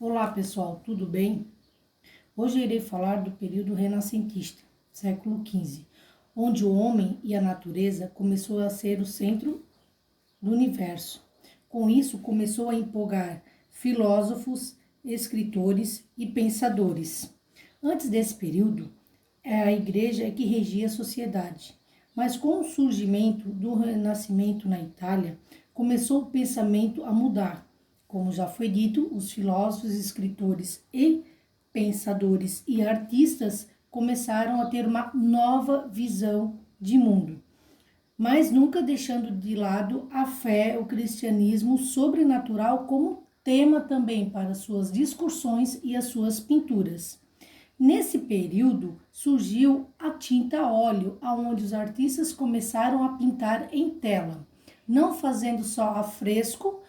Olá pessoal, tudo bem? Hoje eu irei falar do período renascentista, século XV, onde o homem e a natureza começou a ser o centro do universo. Com isso, começou a empolgar filósofos, escritores e pensadores. Antes desse período, a igreja é que regia a sociedade, mas com o surgimento do Renascimento na Itália, começou o pensamento a mudar. Como já foi dito, os filósofos, escritores e pensadores e artistas começaram a ter uma nova visão de mundo, mas nunca deixando de lado a fé, o cristianismo sobrenatural como tema também para suas discussões e as suas pinturas. Nesse período surgiu a tinta a óleo, aonde os artistas começaram a pintar em tela, não fazendo só a fresco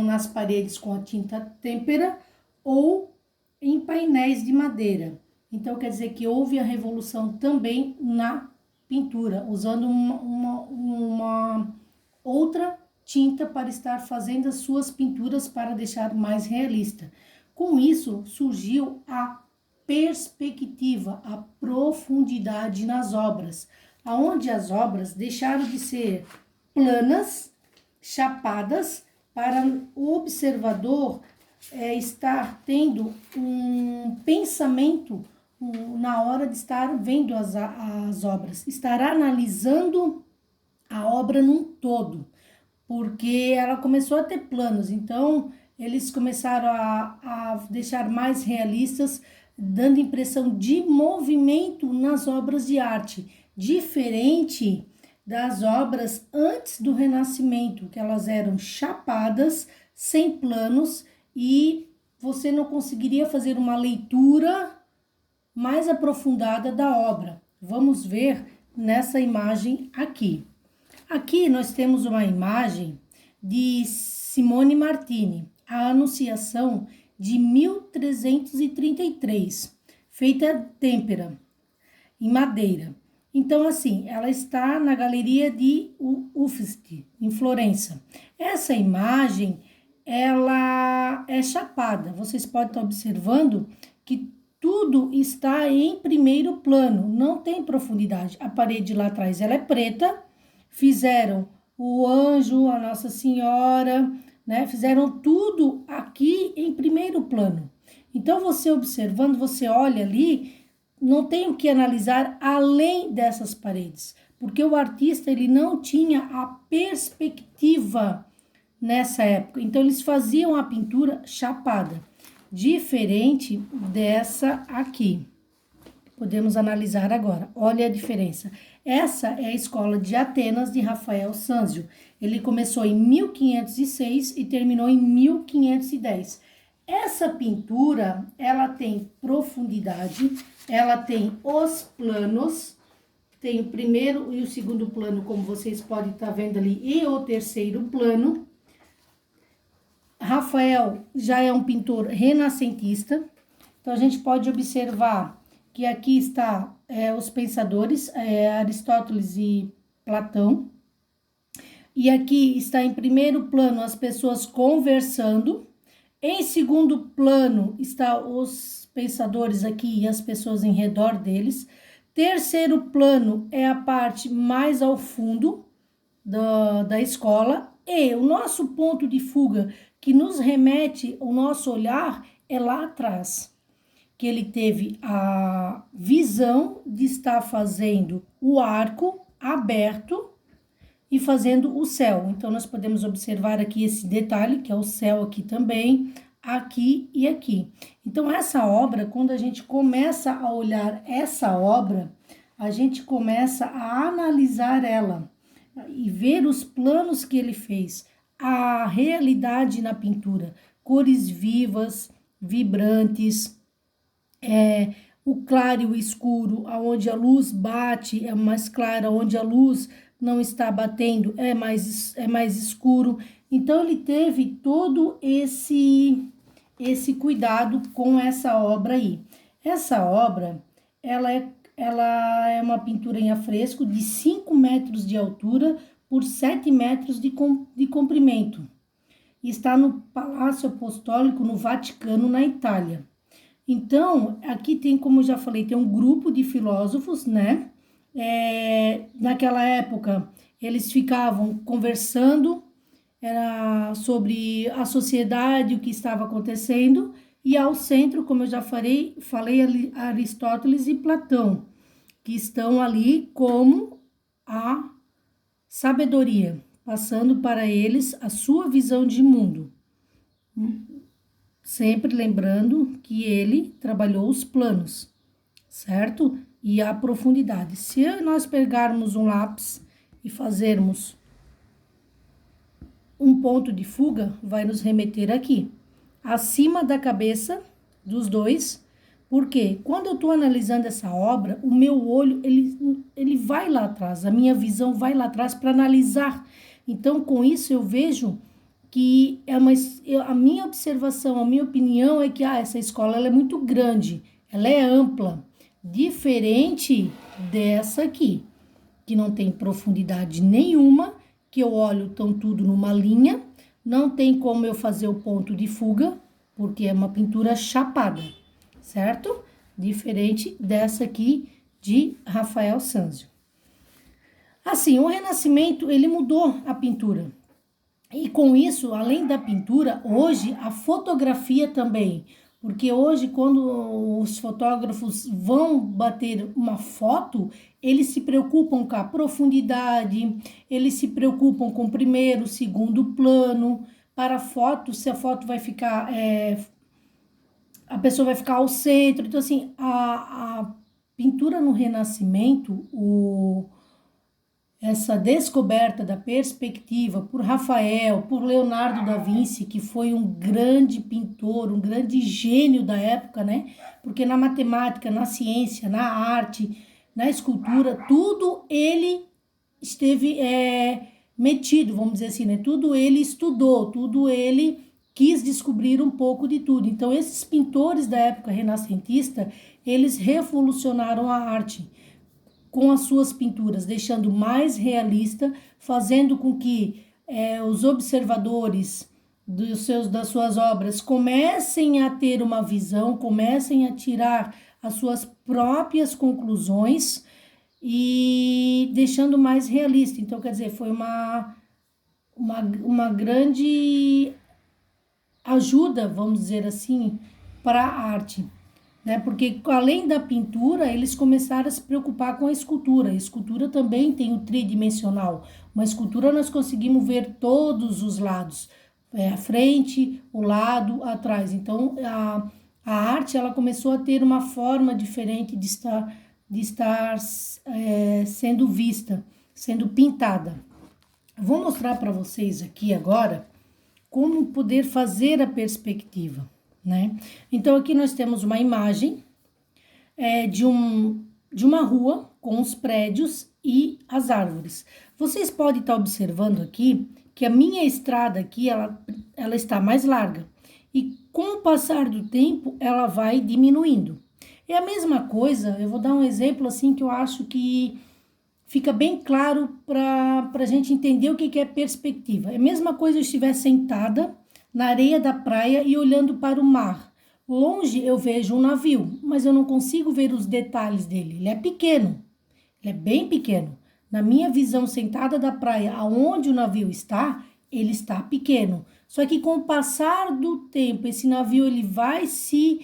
nas paredes com a tinta têmpera ou em painéis de madeira. Então quer dizer que houve a revolução também na pintura, usando uma outra tinta para estar fazendo as suas pinturas para deixar mais realista. Com isso surgiu a perspectiva, a profundidade nas obras, aonde as obras deixaram de ser planas, chapadas, para o observador estar tendo um pensamento na hora de estar vendo as obras, estar analisando a obra num todo, porque ela começou a ter planos, então eles começaram a deixar mais realistas, dando impressão de movimento nas obras de arte, diferente das obras antes do Renascimento, que elas eram chapadas, sem planos, e você não conseguiria fazer uma leitura mais aprofundada da obra. Vamos ver nessa imagem aqui. Aqui nós temos uma imagem de Simone Martini, a Anunciação de 1333, feita têmpera, em madeira. Então, assim, ela está na Galeria de Uffizi, em Florença. Essa imagem, ela é chapada. Vocês podem estar observando que tudo está em primeiro plano, não tem profundidade. A parede lá atrás, ela é preta. Fizeram o anjo, a Nossa Senhora, né? Fizeram tudo aqui em primeiro plano. Então, você observando, você olha ali, não tem o que analisar além dessas paredes, porque o artista ele não tinha a perspectiva nessa época. Então eles faziam a pintura chapada, diferente dessa aqui. Podemos analisar agora. Olha a diferença. Essa é a escola de Atenas de Rafael Sanzio. Ele começou em 1506 e terminou em 1510. Essa pintura, ela tem profundidade, ela tem os planos, tem o primeiro e o segundo plano, como vocês podem estar vendo ali, e o terceiro plano. Rafael já é um pintor renascentista, então a gente pode observar que aqui está os pensadores, Aristóteles e Platão, e aqui está em primeiro plano as pessoas conversando. Em segundo plano está os pensadores aqui e as pessoas em redor deles. Terceiro plano é a parte mais ao fundo da escola. E o nosso ponto de fuga, que nos remete o nosso olhar, é lá atrás. Que ele teve a visão de estar fazendo o arco aberto e fazendo o céu. Então, nós podemos observar aqui esse detalhe, que é o céu aqui também, aqui e aqui. Então, essa obra, quando a gente começa a olhar essa obra, a gente começa a analisar ela e ver os planos que ele fez, a realidade na pintura, cores vivas, vibrantes, o claro e o escuro, onde a luz bate é mais clara, onde a luz não está batendo é mais escuro. Então ele teve todo esse cuidado com essa obra aí. Essa obra, ela é uma pintura em afresco de 5 metros de altura por 7 metros de comprimento. e está no Palácio Apostólico no Vaticano, na Itália. Então, aqui tem, como eu já falei, tem um grupo de filósofos, né? Naquela época, eles ficavam conversando sobre a sociedade, o que estava acontecendo, e ao centro, como eu já falei Aristóteles e Platão, que estão ali como a sabedoria, passando para eles a sua visão de mundo. Sempre lembrando que ele trabalhou os planos, certo? E a profundidade. Se nós pegarmos um lápis e fazermos um ponto de fuga, vai nos remeter aqui, acima da cabeça dos dois, porque quando eu estou analisando essa obra, o meu olho, ele vai lá atrás, a minha visão vai lá atrás para analisar. Então, com isso, eu vejo que a minha observação, a minha opinião é que essa escola ela é muito grande, ela é ampla, diferente dessa aqui, que não tem profundidade nenhuma, que eu olho tão tudo numa linha, não tem como eu fazer o ponto de fuga, porque é uma pintura chapada, certo? Diferente dessa aqui de Rafael Sanzio. Assim, o Renascimento, ele mudou a pintura. E com isso, além da pintura, hoje a fotografia também. Porque hoje, quando os fotógrafos vão bater uma foto, eles se preocupam com a profundidade, eles se preocupam com o primeiro, segundo plano. Para a foto, se a foto vai ficar, a pessoa vai ficar ao centro. Então, assim, a pintura no Renascimento, essa descoberta da perspectiva por Rafael, por Leonardo da Vinci, que foi um grande pintor, um grande gênio da época, né? Porque na matemática, na ciência, na arte, na escultura, tudo ele esteve metido, vamos dizer assim, né? Tudo ele estudou, tudo ele quis descobrir um pouco de tudo. Então, esses pintores da época renascentista, eles revolucionaram a arte com as suas pinturas, deixando mais realista, fazendo com que os observadores das suas obras comecem a ter uma visão, comecem a tirar as suas próprias conclusões e deixando mais realista. Então, quer dizer, foi uma grande ajuda, vamos dizer assim, para a arte. Né? Porque além da pintura, eles começaram a se preocupar com a escultura. A escultura também tem o tridimensional. Uma escultura nós conseguimos ver todos os lados, a frente, o lado, atrás. Então a arte ela começou a ter uma forma diferente de estar sendo vista, sendo pintada. Vou mostrar para vocês aqui agora como poder fazer a perspectiva. Né? Então, aqui nós temos uma imagem de uma rua com os prédios e as árvores. Vocês podem estar observando aqui que a minha estrada aqui, ela está mais larga. E com o passar do tempo, ela vai diminuindo. É a mesma coisa, eu vou dar um exemplo assim que eu acho que fica bem claro para a gente entender o que é perspectiva. É a mesma coisa eu estiver sentada na areia da praia e olhando para o mar. Longe eu vejo um navio, mas eu não consigo ver os detalhes dele. Ele é pequeno, ele é bem pequeno. Na minha visão sentada da praia, aonde o navio está, ele está pequeno. Só que com o passar do tempo, esse navio ele vai se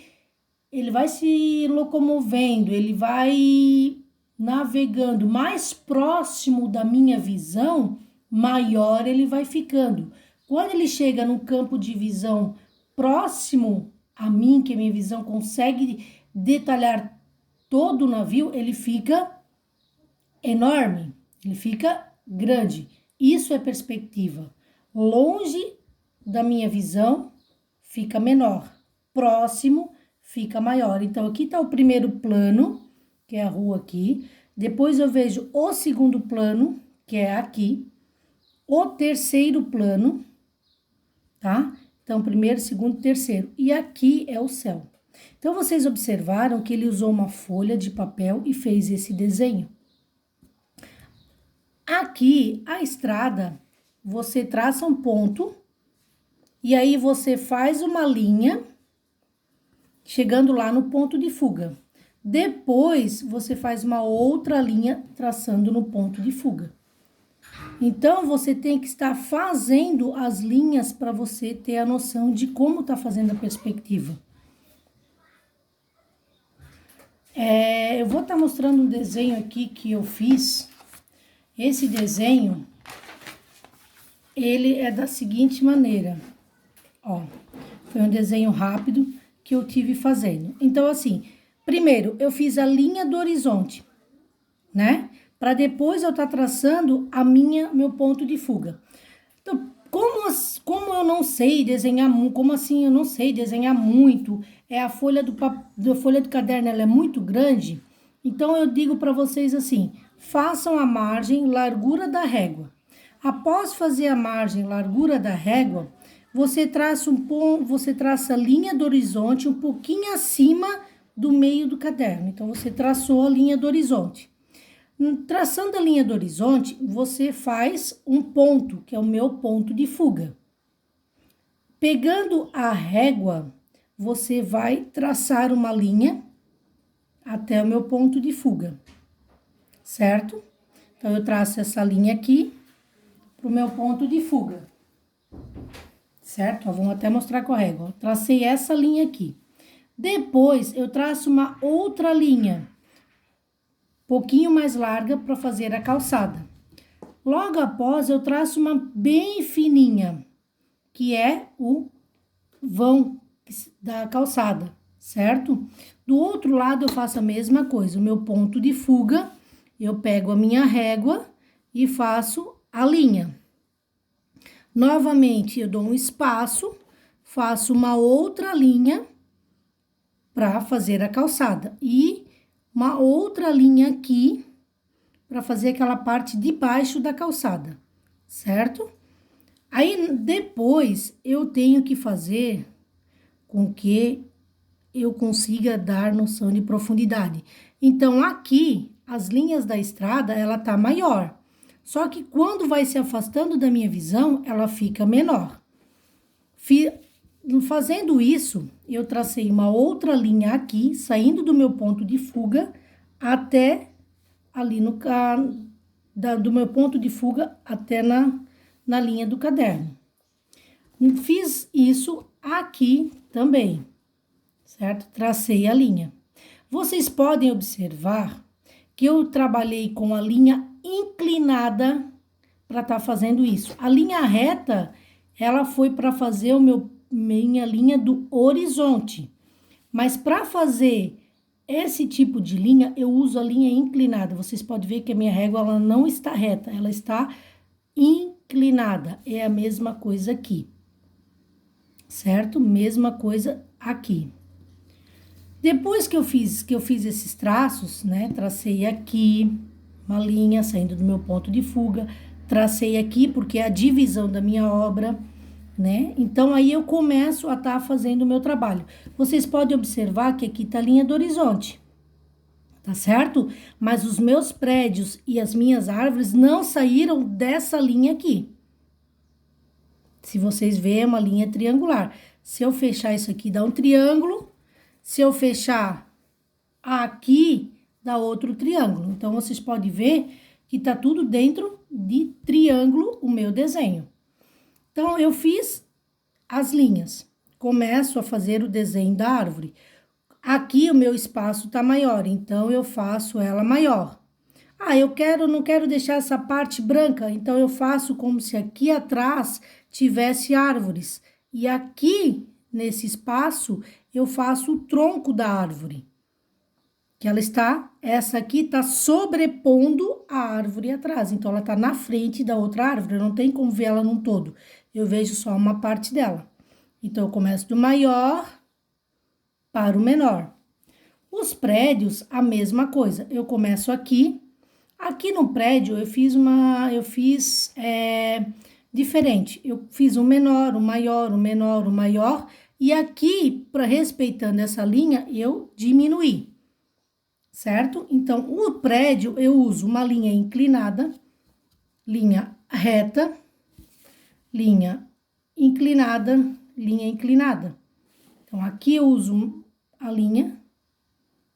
locomovendo, ele vai navegando mais próximo da minha visão, maior ele vai ficando. Quando ele chega num campo de visão próximo a mim, que a minha visão consegue detalhar todo o navio, ele fica enorme, ele fica grande. Isso é perspectiva. Longe da minha visão, fica menor. Próximo, fica maior. Então, aqui está o primeiro plano, que é a rua aqui. Depois eu vejo o segundo plano, que é aqui. O terceiro plano, tá? Então, primeiro, segundo, terceiro. E aqui é o céu. Então, vocês observaram que ele usou uma folha de papel e fez esse desenho. Aqui, a estrada, você traça um ponto E aí você faz uma linha, chegando lá no ponto de fuga. Depois, você faz uma outra linha traçando no ponto de fuga. Então, você tem que estar fazendo as linhas para você ter a noção de como tá fazendo a perspectiva. Eu vou estar mostrando um desenho aqui que eu fiz. Esse desenho, ele é da seguinte maneira. Ó, foi um desenho rápido que eu tive fazendo. Então, assim, primeiro, eu fiz a linha do horizonte, né? Para depois eu estar traçando meu ponto de fuga. Então, como eu não sei desenhar, como assim eu não sei desenhar muito? A folha do caderno, ela é muito grande. Então, eu digo para vocês assim, façam a margem, largura da régua. Após fazer a margem, largura da régua, você traça você traça a linha do horizonte um pouquinho acima do meio do caderno. Então, você traçou a linha do horizonte. Traçando a linha do horizonte, você faz um ponto, que é o meu ponto de fuga. Pegando a régua, você vai traçar uma linha até o meu ponto de fuga, certo? Então, eu traço essa linha aqui para o meu ponto de fuga, certo? Ó, vamos até mostrar com a régua. Tracei essa linha aqui. Depois, eu traço uma outra linha, pouquinho mais larga, para fazer a calçada. Logo após, eu traço uma bem fininha, que é o vão da calçada, certo? Do outro lado, eu faço a mesma coisa. O meu ponto de fuga, eu pego a minha régua e faço a linha. Novamente, eu dou um espaço, faço uma outra linha para fazer a calçada. E uma outra linha aqui para fazer aquela parte de baixo da calçada, certo? Aí, depois, eu tenho que fazer com que eu consiga dar noção de profundidade. Então, aqui, as linhas da estrada, ela tá maior. Só que quando vai se afastando da minha visão, ela fica menor. Fazendo isso, eu tracei uma outra linha aqui, saindo do meu ponto de fuga, até ali do meu ponto de fuga até na linha do caderno. Fiz isso aqui também, certo? Tracei a linha. Vocês podem observar que eu trabalhei com a linha inclinada para estar fazendo isso. A linha reta, ela foi para fazer minha linha do horizonte. Mas para fazer esse tipo de linha, eu uso a linha inclinada. Vocês podem ver que a minha régua ela não está reta, ela está inclinada. É a mesma coisa aqui, certo? Mesma coisa aqui. Depois que eu fiz esses traços, né? Tracei aqui uma linha saindo do meu ponto de fuga, tracei aqui porque é a divisão da minha obra, né? Então, aí eu começo a estar fazendo o meu trabalho. Vocês podem observar que aqui tá a linha do horizonte, tá certo? Mas os meus prédios e as minhas árvores não saíram dessa linha aqui. Se vocês verem, é uma linha triangular. Se eu fechar isso aqui, dá um triângulo. Se eu fechar aqui, dá outro triângulo. Então, vocês podem ver que tá tudo dentro de triângulo o meu desenho. Então, eu fiz as linhas. Começo a fazer o desenho da árvore. Aqui o meu espaço tá maior, então eu faço ela maior. Ah, não quero deixar essa parte branca, então eu faço como se aqui atrás tivesse árvores. E aqui, nesse espaço, eu faço o tronco da árvore. Que essa aqui está sobrepondo a árvore atrás. Então, ela está na frente da outra árvore, não tem como ver ela num todo. Eu vejo só uma parte dela. Então, eu começo do maior para o menor. Os prédios, a mesma coisa. Eu começo aqui. Aqui no prédio, eu fiz diferente. Eu fiz um menor, um maior, um menor, um maior. E aqui, respeitando essa linha, eu diminuí. Certo? Então, o prédio, eu uso uma linha inclinada, linha reta, linha inclinada, linha inclinada. Então, aqui eu uso a linha,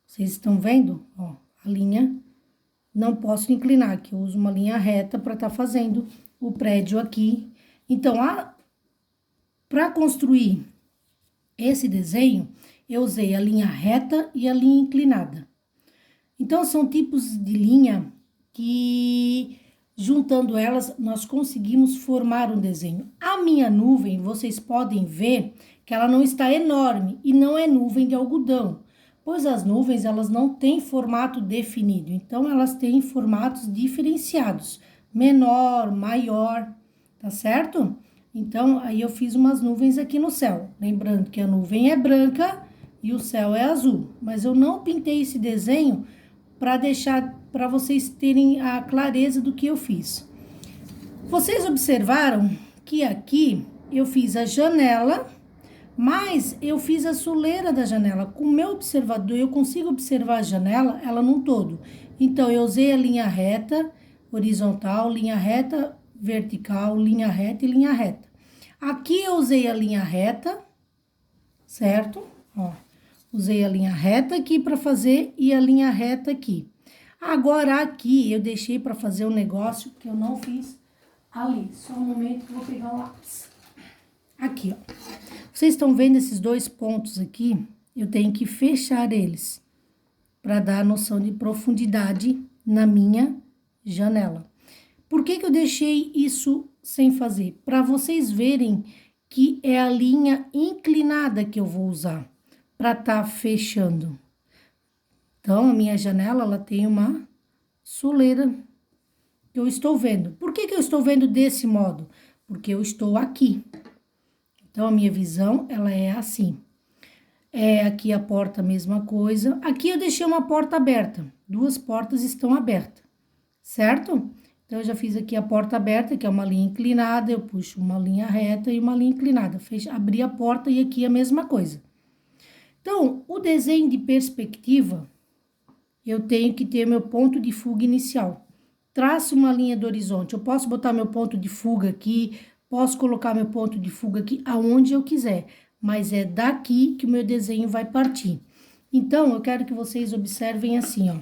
vocês estão vendo? Ó, a linha, não posso inclinar, aqui eu uso uma linha reta para estar fazendo o prédio aqui. Então, para construir esse desenho, eu usei a linha reta e a linha inclinada. Então, são tipos de linha que, juntando elas, nós conseguimos formar um desenho. A minha nuvem, vocês podem ver que ela não está enorme e não é nuvem de algodão, pois as nuvens, elas não têm formato definido, então elas têm formatos diferenciados, menor, maior, tá certo? Então, aí eu fiz umas nuvens aqui no céu, lembrando que a nuvem é branca e o céu é azul, mas eu não pintei esse desenho para deixar, para vocês terem a clareza do que eu fiz. Vocês observaram que aqui eu fiz a janela, mas eu fiz a soleira da janela. Com o meu observador, eu consigo observar a janela, ela num todo. Então, eu usei a linha reta, horizontal, linha reta, vertical, linha reta e linha reta. Aqui eu usei a linha reta, certo? Ó, usei a linha reta aqui para fazer e a linha reta aqui. Agora, aqui eu deixei para fazer um negócio que eu não fiz ali. Só um momento que eu vou pegar o lápis. Aqui, ó. Vocês estão vendo esses dois pontos aqui? Eu tenho que fechar eles para dar a noção de profundidade na minha janela. Por que eu deixei isso sem fazer? Para vocês verem que é a linha inclinada que eu vou usar para estar fechando. Então, a minha janela, ela tem uma soleira que eu estou vendo. Por que eu estou vendo desse modo? Porque eu estou aqui. Então, a minha visão, ela é assim. Aqui a porta, a mesma coisa. Aqui eu deixei uma porta aberta. Duas portas estão abertas, certo? Então, eu já fiz aqui a porta aberta, que é uma linha inclinada. Eu puxo uma linha reta e uma linha inclinada. Abri a porta e aqui a mesma coisa. Então, o desenho de perspectiva, eu tenho que ter meu ponto de fuga inicial. Traço uma linha do horizonte. Eu posso botar meu ponto de fuga aqui, posso colocar meu ponto de fuga aqui aonde eu quiser, mas é daqui que o meu desenho vai partir. Então, eu quero que vocês observem assim, ó.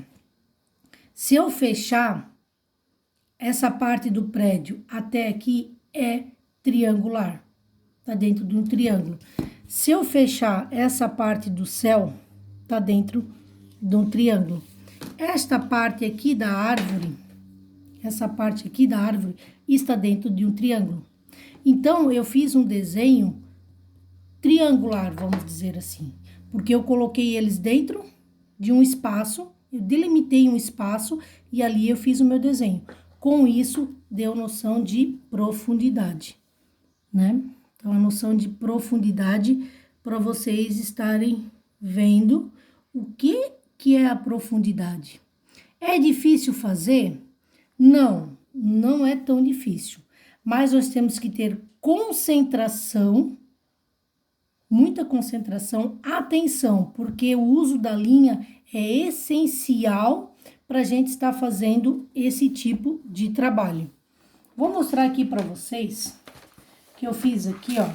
Se eu fechar essa parte do prédio até aqui, é triangular. Tá dentro de um triângulo. Se eu fechar essa parte do céu, tá dentro de um triângulo. Esta parte aqui da árvore, essa parte aqui da árvore, está dentro de um triângulo. Então, eu fiz um desenho triangular, vamos dizer assim, porque eu coloquei eles dentro de um espaço, eu delimitei um espaço e ali eu fiz o meu desenho. Com isso, deu noção de profundidade, né? Então, a noção de profundidade para vocês estarem vendo o que é a profundidade. É difícil fazer? Não, não é tão difícil. Mas nós temos que ter concentração, muita concentração, atenção, porque o uso da linha é essencial para a gente estar fazendo esse tipo de trabalho. Vou mostrar aqui para vocês que eu fiz aqui, ó.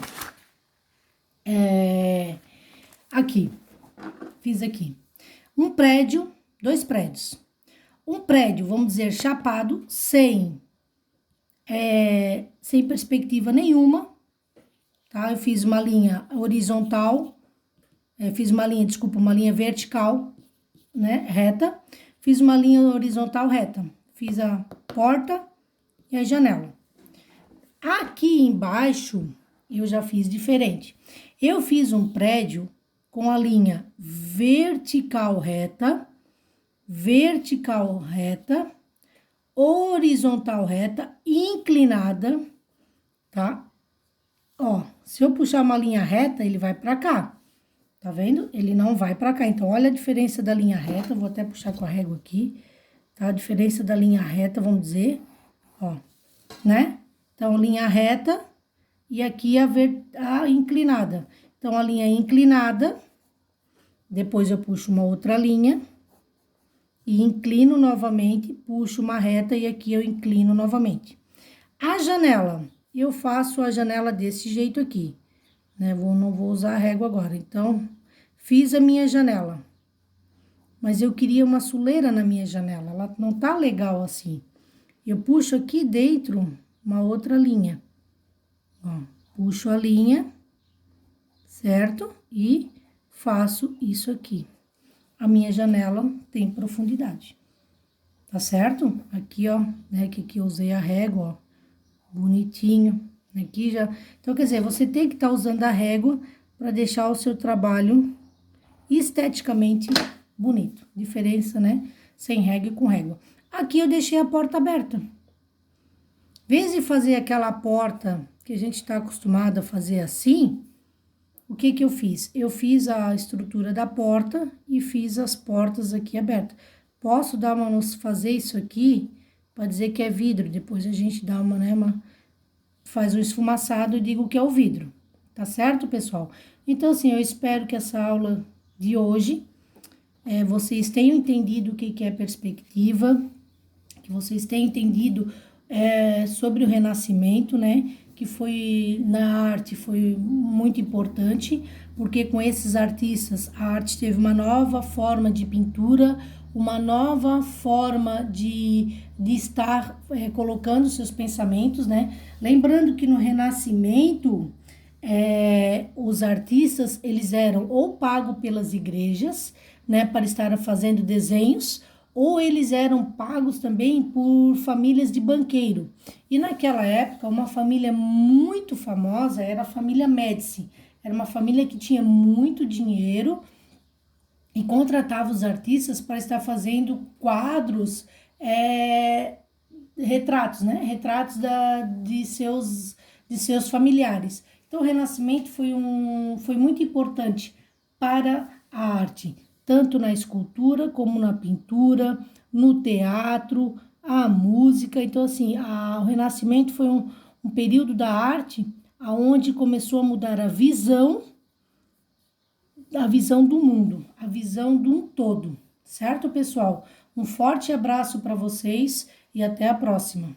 Aqui, fiz aqui. Um prédio, dois prédios. Um prédio, vamos dizer, chapado, sem perspectiva nenhuma, tá? Eu fiz uma linha horizontal, uma linha vertical, né, reta. Fiz uma linha horizontal reta. Fiz a porta e a janela. Aqui embaixo, eu já fiz diferente. Eu fiz um prédio com a linha vertical reta, horizontal reta, inclinada, tá? Ó, se eu puxar uma linha reta, ele vai pra cá, tá vendo? Ele não vai pra cá. Então, olha a diferença da linha reta, vou até puxar com a régua aqui, tá? A diferença da linha reta, vamos dizer, ó, né? Então, linha reta e aqui a inclinada. Então, a linha inclinada, depois eu puxo uma outra linha e inclino novamente, puxo uma reta e aqui eu inclino novamente. A janela, eu faço a janela desse jeito aqui, né? Não vou usar a régua agora. Então, fiz a minha janela. Mas eu queria uma soleira na minha janela, ela não tá legal assim. Eu puxo aqui dentro uma outra linha. Ó, puxo a linha, certo? E faço isso aqui. A minha janela tem profundidade, tá certo? Aqui, ó, né, que aqui eu usei a régua, ó, bonitinho. Aqui já... Então, quer dizer, você tem que estar usando a régua para deixar o seu trabalho esteticamente bonito. Diferença, né? Sem régua e com régua. Aqui eu deixei a porta aberta. Em vez de fazer aquela porta que a gente está acostumado a fazer assim, o que que eu fiz? Eu fiz a estrutura da porta e fiz as portas aqui abertas. Posso dar fazer isso aqui para dizer que é vidro, depois a gente dá uma, né, faz um esfumaçado e digo que é o vidro. Tá certo, pessoal? Então, assim, eu espero que essa aula de hoje vocês tenham entendido o que é perspectiva, que vocês tenham entendido sobre o Renascimento, né? Que foi, na arte, foi muito importante, porque com esses artistas, a arte teve uma nova forma de pintura, uma nova forma de estar colocando seus pensamentos, né? Lembrando que no Renascimento, os artistas, eles eram ou pagos pelas igrejas, né, para estar fazendo desenhos, ou eles eram pagos também por famílias de banqueiro. E naquela época, uma família muito famosa era a família Médici. Era uma família que tinha muito dinheiro e contratava os artistas para estar fazendo quadros, retratos, né? Retratos de seus familiares. Então, o Renascimento foi muito importante para a arte, tanto na escultura como na pintura, no teatro, a música. Então, assim, o Renascimento foi um período da arte onde começou a mudar a visão do mundo, a visão de um todo, certo, pessoal? Um forte abraço para vocês e até a próxima.